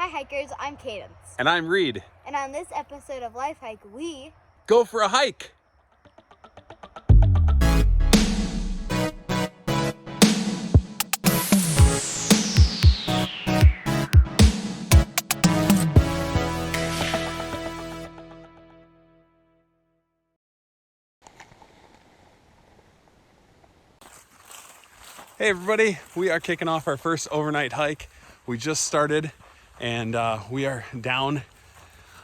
Hi hikers, I'm Cadence. And I'm Reed. And on this episode of Life Hike, we go for a hike. Hey everybody, we are kicking off our first overnight hike. We just started and we are down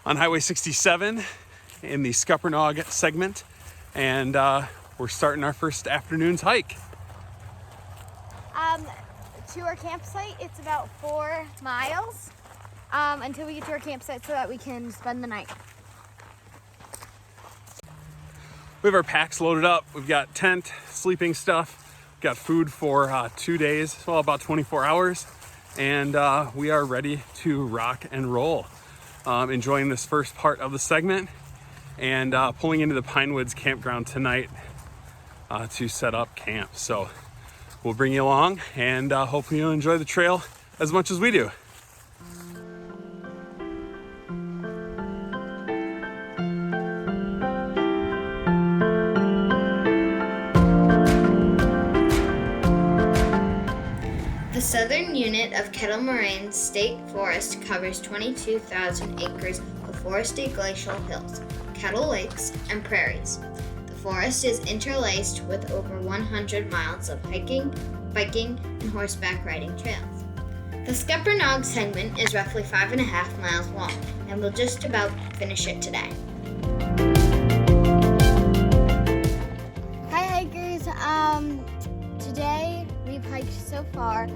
on Highway 67 in the Scuppernong segment, and we're starting our first afternoon's hike. To our campsite, it's about 4 miles until we get to our campsite so that we can spend the night. We have our packs loaded up. We've got tent, sleeping stuff. We've got food for 2 days, well, about 24 hours. And we are ready to rock and roll. Enjoying this first part of the segment and pulling into the Pinewoods campground tonight to set up camp. So we'll bring you along and hopefully you'll enjoy the trail as much as we do. The southern unit of Kettle Moraine State Forest covers 22,000 acres of forested glacial hills, kettle lakes, and prairies. The forest is interlaced with over 100 miles of hiking, biking, and horseback riding trails. The Scuppernong segment is roughly 5.5 miles long, and we'll just about finish it today. Hi hikers, today we've hiked so far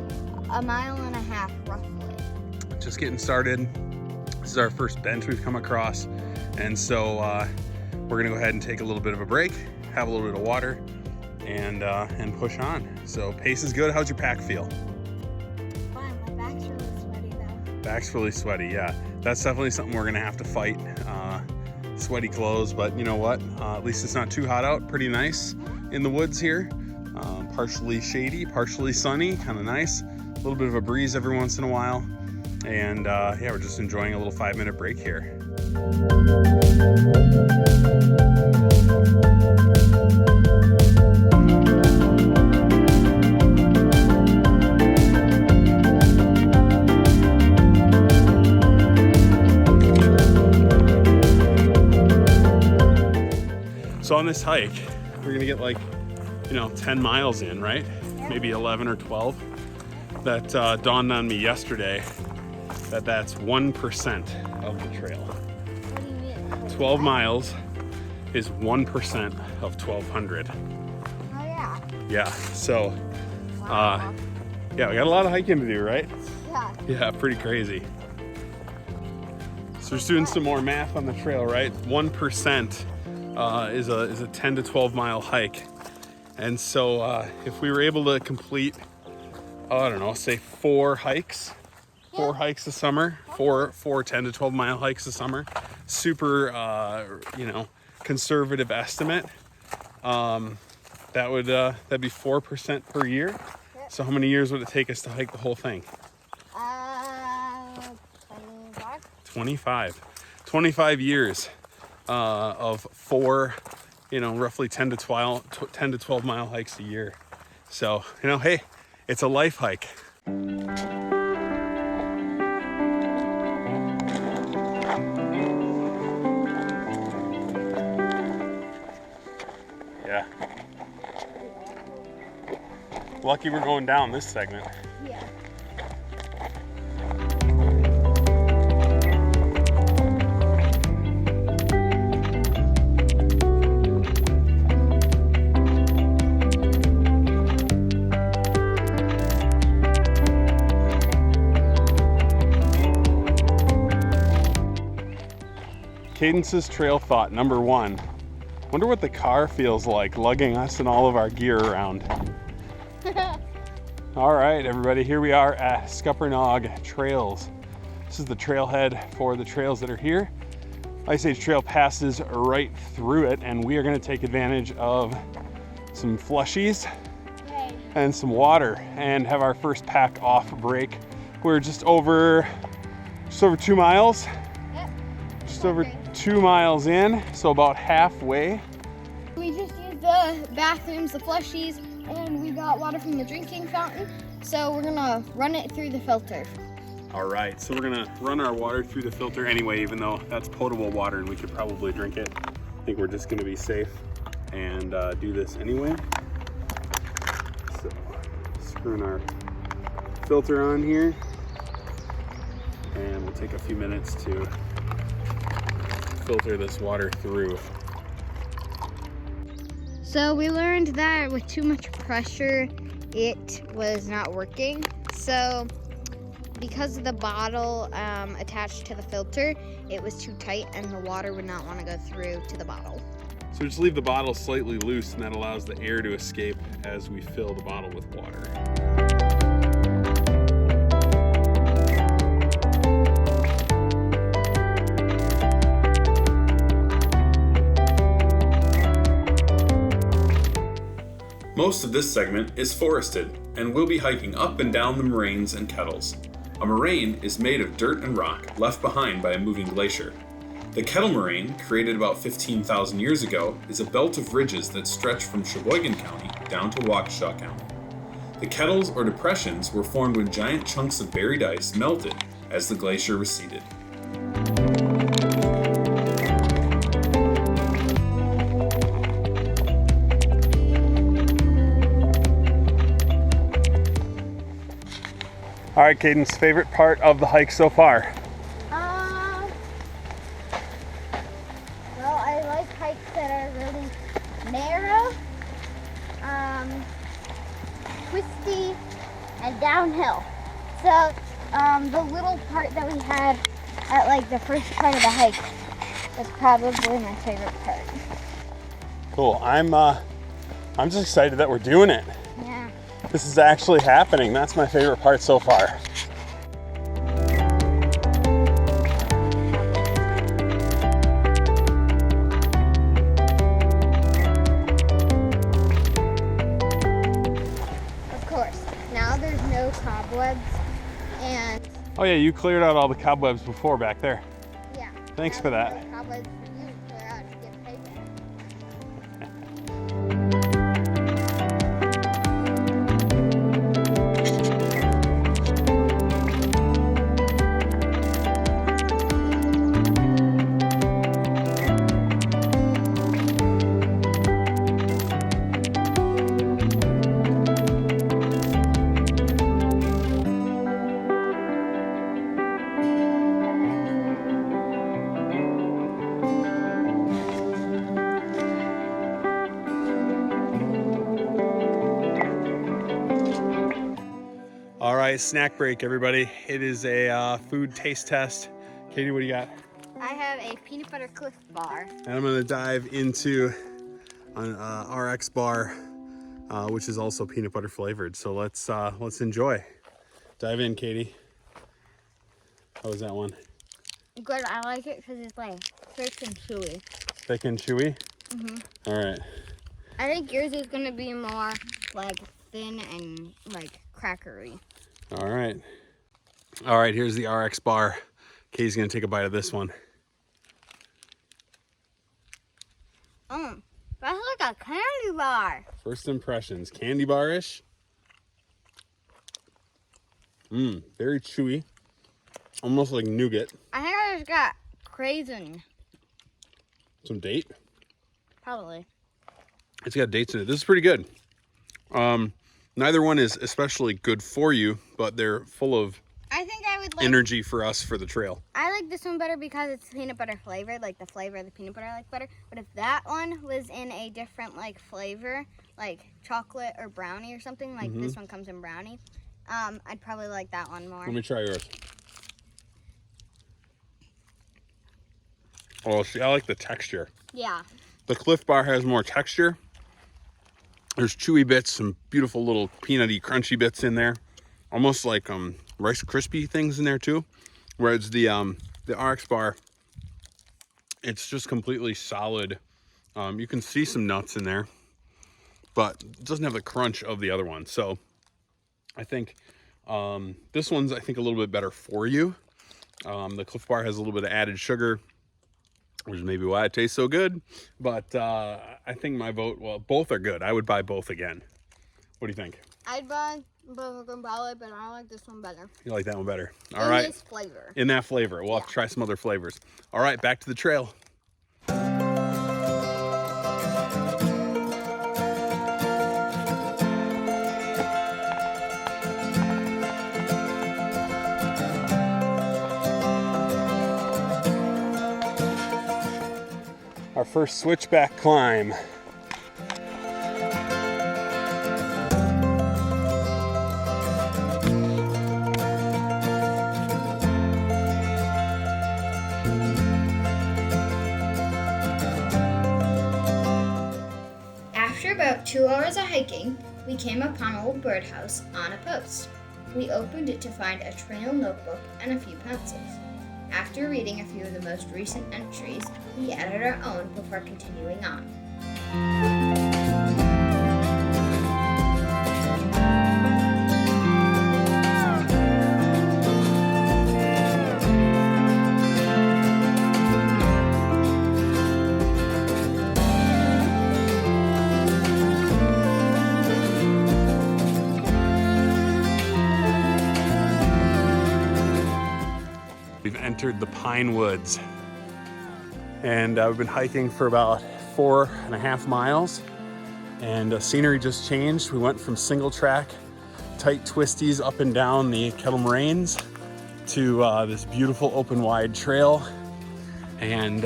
1.5 miles roughly. Just getting started. This is our first bench we've come across, and so we're gonna go ahead and take a little bit of a break, have a little bit of water, and push on. So pace is good. How's your pack feel? Fine, my back's really sweaty though. Back's really sweaty, yeah. That's definitely something we're gonna have to fight. Sweaty clothes, but you know what? At least it's not too hot out. Pretty nice in the woods here. Partially shady, partially sunny, kind of nice. A little bit of a breeze every once in a while. And yeah, we're just enjoying a little 5-minute break here. So on this hike, we're gonna get like, 10 miles in, right? Yeah. Maybe 11 or 12. That dawned on me yesterday that that's 1% of the trail. What do you mean? 12 miles is 1% of 1,200. Oh yeah. Yeah, so Wow. yeah, we got a lot of hiking to do, right? Yeah. Yeah, pretty crazy. So we're just doing some more math on the trail, right? 1% is a 10 to 12 mile hike. And so if we were able to complete, I don't know, say 4 hikes, 4 hikes a summer, four 10 to 12 mile hikes a summer, super, conservative estimate. That'd be 4% per year. Yep. So how many years would it take us to hike the whole thing? 25. 25 years of 4, roughly 10 to 12 mile hikes a year. So, hey, it's a life hike. Yeah. Lucky we're going down this segment. Yeah. Cadence's trail thought number 1. Wonder what the car feels like lugging us and all of our gear around. All right, everybody, here we are at Scuppernong Trails. This is the trailhead for the trails that are here. Ice Age Trail passes right through it, and we are going to take advantage of some flushies and some water and have our first pack off break. We're just over over 2 miles. Yep. Just over 2 miles in, so about halfway. We just used the bathrooms, the flushies, and we got water from the drinking fountain. So we're gonna run it through the filter. All right, so we're gonna run our water through the filter anyway, even though that's potable water and we could probably drink it. I think we're just gonna be safe and do this anyway. So, screwing our filter on here, and we'll take a few minutes to filter this water through. So we learned that with too much pressure, it was not working. So because of the bottle attached to the filter, it was too tight and the water would not want to go through to the bottle. So just leave the bottle slightly loose, and that allows the air to escape as we fill the bottle with water. Most of this segment is forested, and we'll be hiking up and down the moraines and kettles. A moraine is made of dirt and rock left behind by a moving glacier. The Kettle Moraine, created about 15,000 years ago, is a belt of ridges that stretch from Sheboygan County down to Waukesha County. The kettles or depressions were formed when giant chunks of buried ice melted as the glacier receded. All right, Caden's favorite part of the hike so far. Well, I like hikes that are really narrow, twisty, and downhill. So the little part that we had at like the first part of the hike was probably my favorite part. Cool. I'm just excited that we're doing it. Yeah. This is actually happening. That's my favorite part so far. Of course. Now there's no cobwebs and Oh yeah, you cleared out all the cobwebs before back there. yeah. Thanks now for there's that. no cobwebs for you to clear out to get paid back. All right, snack break, everybody. It is a food taste test. Katie, what do you got? I have a peanut butter Cliff Bar. And I'm gonna dive into an RX bar, which is also peanut butter flavored. So let's enjoy. Dive in, Katie. How was that one? Good, I like it because it's like thick and chewy. Thick and chewy? Mhm. All right. I think yours is gonna be more like thin and like crackery. All right. All right, here's the RX bar. Katie's gonna take a bite of this one. That's like a candy bar. First impressions, candy bar-ish. Very chewy. Almost like nougat. I think I just got craisin. Some date. Probably. It's got dates in it. This is pretty good. Neither one is especially good for you, but they're full of I think I would like energy for us for the trail. I like this one better because it's peanut butter flavored, like the flavor of the peanut butter I like better. But if that one was in a different like flavor, like chocolate or brownie or something, like this one comes in brownie, I'd probably like that one more. Let me try yours. Oh, see, I like the texture. Yeah. The Cliff Bar has more texture. There's chewy bits, some beautiful little peanutty, crunchy bits in there. Almost like Rice Krispie things in there too. Whereas the RX Bar, it's just completely solid. You can see some nuts in there, but it doesn't have the crunch of the other one. So I think this one's, I think, a little bit better for you. The Cliff Bar has a little bit of added sugar, which is maybe why it tastes so good. But I think my vote, well, both are good. I would buy both again. What do you think? I'd buy both of them probably, but I like this one better. You like that one better? All right. In this flavor. In that flavor. We'll have to try some other flavors. All right, back to the trail. Our first switchback climb. After about 2 hours of hiking, we came upon an old birdhouse on a post. We opened it to find a trail notebook and a few pencils. After reading a few of the most recent entries, we added our own before continuing on. We've entered the pine woods, and we've been hiking for about 4.5 miles, and scenery just changed. We went from single track, tight twisties up and down the Kettle Moraines to this beautiful open wide trail, and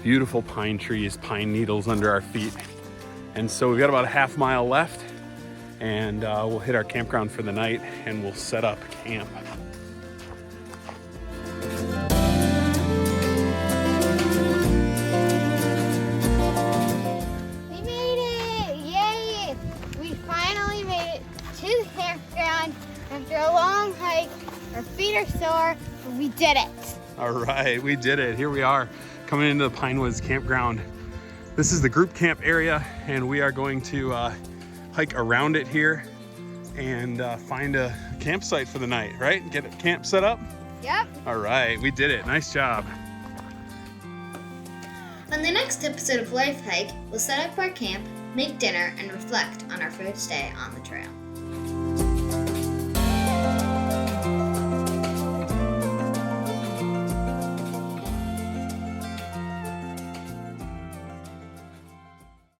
beautiful pine trees, pine needles under our feet. And so we've got about a half mile left, and we'll hit our campground for the night, and we'll set up camp. After a long hike, our feet are sore, but we did it. All right, we did it. Here we are, coming into the Pine Woods campground. This is the group camp area, and we are going to hike around it here and find a campsite for the night, right? Get a camp set up? Yep. All right, we did it. Nice job. On the next episode of Life Hike, we'll set up our camp, make dinner, and reflect on our first day on the trail.